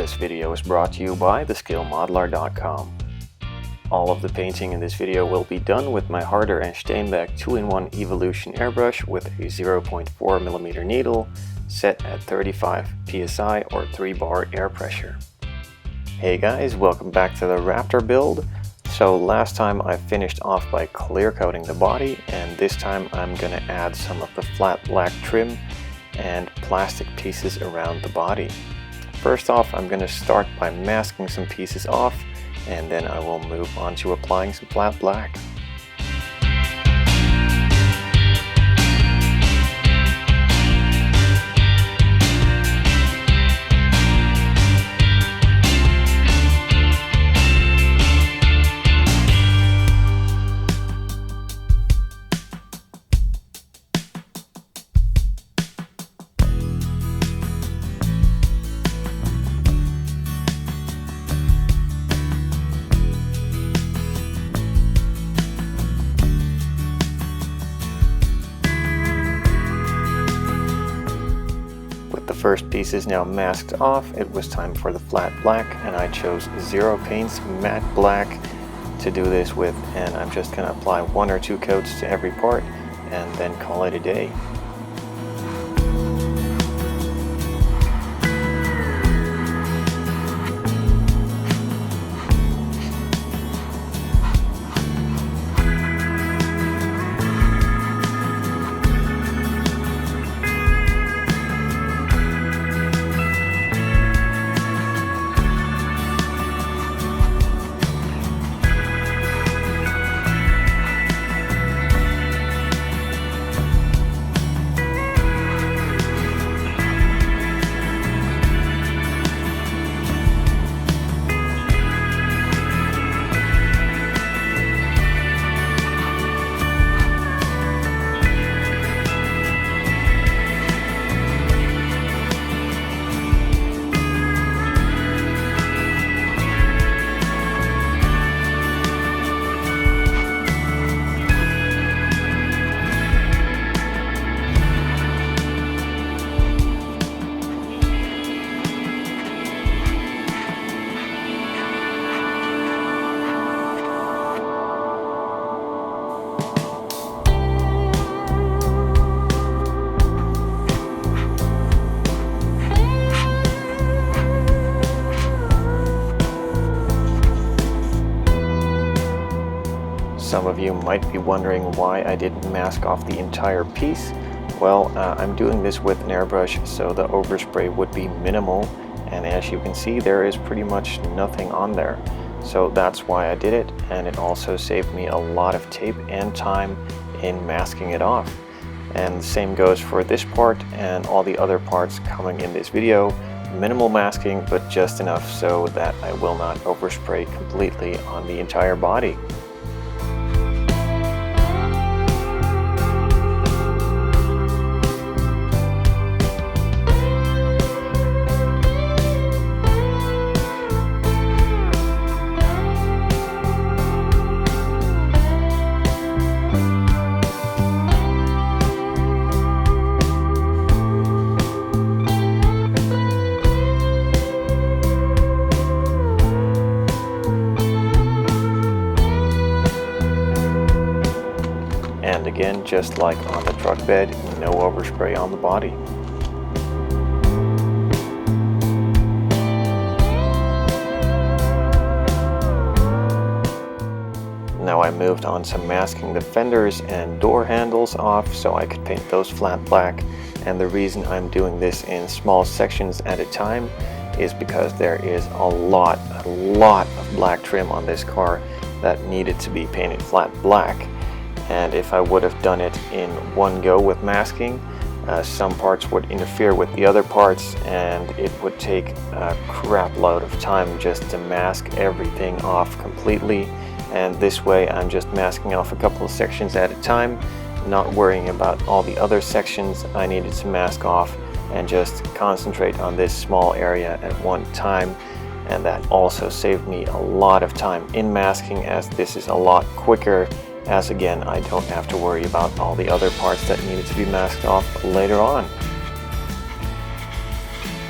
This video is brought to you by theskillmodeler.com. All of the painting in this video will be done with my Harder and Steenbeck 2-in-1 Evolution airbrush with a 0.4mm needle set at 35 psi or 3-bar air pressure. Hey guys, welcome back to the Raptor build. So last time I finished off by clear coating the body, and this time I'm going to add some of the flat black trim and plastic pieces around the body. First off, I'm going to start by masking some pieces off, and then I will move on to applying some flat black. First piece is now masked off. It was time for the flat black, and I chose Zero Paint's matte black to do this with, and I'm just going to apply 1 or 2 coats to every part and then call it a day. Some of you might be wondering why I didn't mask off the entire piece. Well, I'm doing this with an airbrush, so the overspray would be minimal, and as you can see, there is pretty much nothing on there. So that's why I did it, and it also saved me a lot of tape and time in masking it off. And the same goes for this part and all the other parts coming in this video. Minimal masking, but just enough so that I will not overspray completely on the entire body. And again, just like on the truck bed, no overspray on the body. Now I moved on to masking the fenders and door handles off so I could paint those flat black. And the reason I'm doing this in small sections at a time is because there is a lot of black trim on this car that needed to be painted flat black. And if I would have done it in one go with masking, some parts would interfere with the other parts, and it would take a crap load of time just to mask everything off completely. And this way I'm just masking off a couple of sections at a time, not worrying about all the other sections I needed to mask off, and just concentrate on this small area at one time. And that also saved me a lot of time in masking, as this is a lot quicker as again, I don't have to worry about all the other parts that needed to be masked off later on.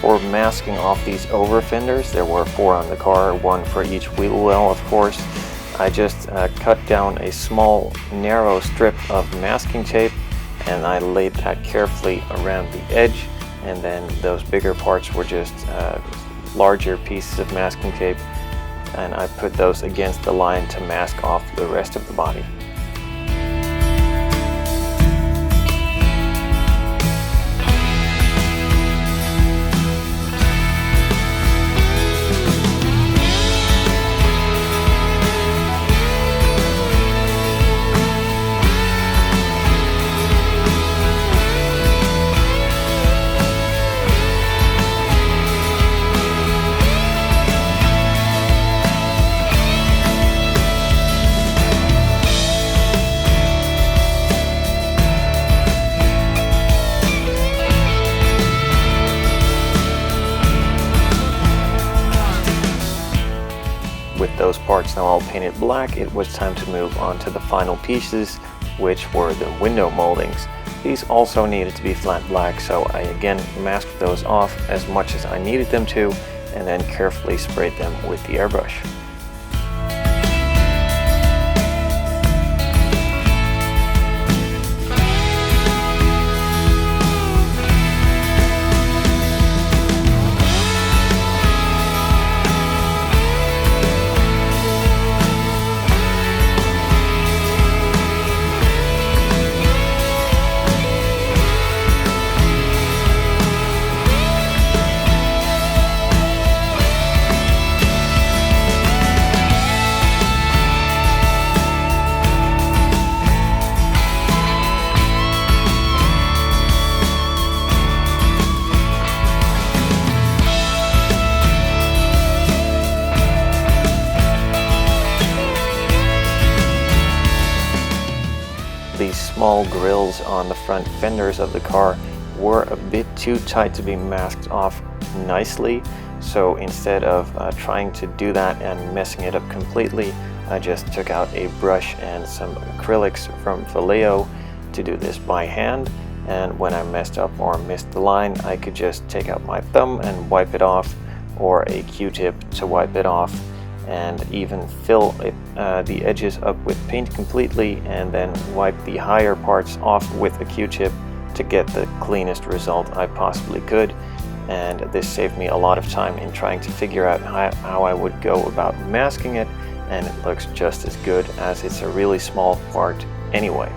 for masking off these over fenders, there were 4 on the car, 1 for each wheel well of course, I just cut down a small narrow strip of masking tape and I laid that carefully around the edge, and then those bigger parts were just larger pieces of masking tape, and I put those against the line to mask off the rest of the body. With those parts now all painted black, it was time to move on to the final pieces, which were the window moldings. These also needed to be flat black, so I again masked those off as much as I needed them to, and then carefully sprayed them with the airbrush. These small grills on the front fenders of the car were a bit too tight to be masked off nicely, so instead of trying to do that and messing it up completely, I just took out a brush and some acrylics from Vallejo to do this by hand, and when I messed up or missed the line, I could just take out my thumb and wipe it off, or a Q-tip to wipe it off, and even fill the edges up with paint completely, and then wipe the higher parts off with a Q-tip to get the cleanest result I possibly could. And this saved me a lot of time in trying to figure out how I would go about masking it, and it looks just as good as it's a really small part anyway.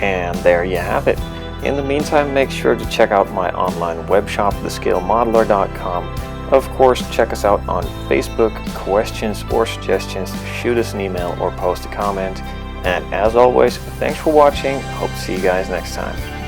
And there you have it. In the meantime, make sure to check out my online web shop, thescalemodeler.com. Of course, check us out on Facebook. Questions or suggestions, shoot us an email or post a comment. And as always, thanks for watching. Hope to see you guys next time.